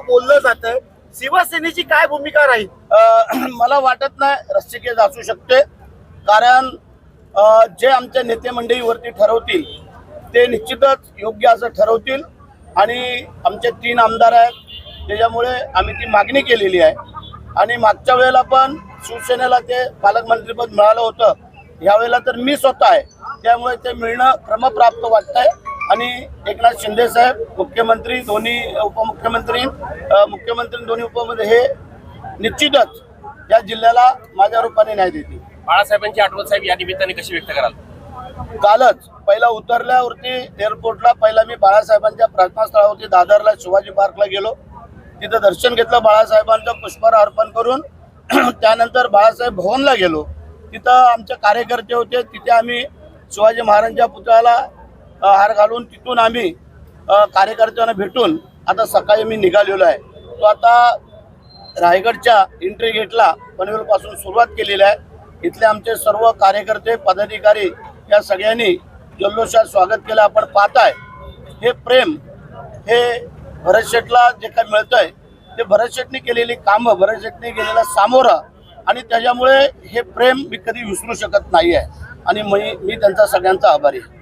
बोललं जातं, शिवसेनेची काय भूमिका राहील? मला वाटत नाही रस्सीकेस असू शकते, कारण जे आमच्या नेते मंडळीवरती ठरवतील ते निश्चितच योग्य असं ठरवतील आणि आमचे 3 आमदार आहेत, त्याच्यामुळे आम्ही ती मागणी केलेली आहे. आणि मागच्या वेळेला पण शिवसेनेला ते पालकमंत्रीपद मिळालं होतं, यावेळेला तर मी स्वतः आहे, त्यामुळे ते मिळणं क्रमप्राप्त वाटतंय. आणि एकनाथ शिंदे साहेब मुख्यमंत्री, दोन्ही उपमुख्यमंत्री, मुख्यमंत्री दोन्ही उपमुख्यमंत्री हे निश्चितच या जिल्ह्याला माझ्या रूपाने न्याय देतील. बाळासाहेबांची आठवण साहेब या निमित्ताने कशी व्यक्त कराल? कालच पहिला उतरल्यावरती एअरपोर्टला पहिला मी बाळासाहेबांच्या प्रार्थनास्थळावरती दादरला शिवाजी पार्कला गेलो, तिथं दर्शन घेतलं बाळासाहेबांचं, पुष्पहार अर्पण करून त्यानंतर बाळासाहेब भवनला गेलो, तिथं आमचे कार्यकर्ते होते, तिथे आम्ही शिवाजी महाराजांच्या पुतळ्याला हार घालून तिथून आम्ही कार्यकर्त्यांना भेटून आता सकाळी मी निघालेलो आहे. तो आता रायगडच्या एंट्री गेटला पनवेलपासून सुरुवात केलेली आहे. इथले आमचे सर्व कार्यकर्ते पदाधिकारी या सगळ्यांनी जल्लोषात स्वागत केलं. आपण पाहताय हे प्रेम, हे भरत शेठला जे काही मिळतंय ते भरत शेठनी केलेली कामं, भरत शेठनी केलेला सामोरा, आणि त्याच्यामुळे हे प्रेम मी कधी विसरू शकत नाही आहे आणि मी त्यांचा सगळ्यांचा आभारी आहे.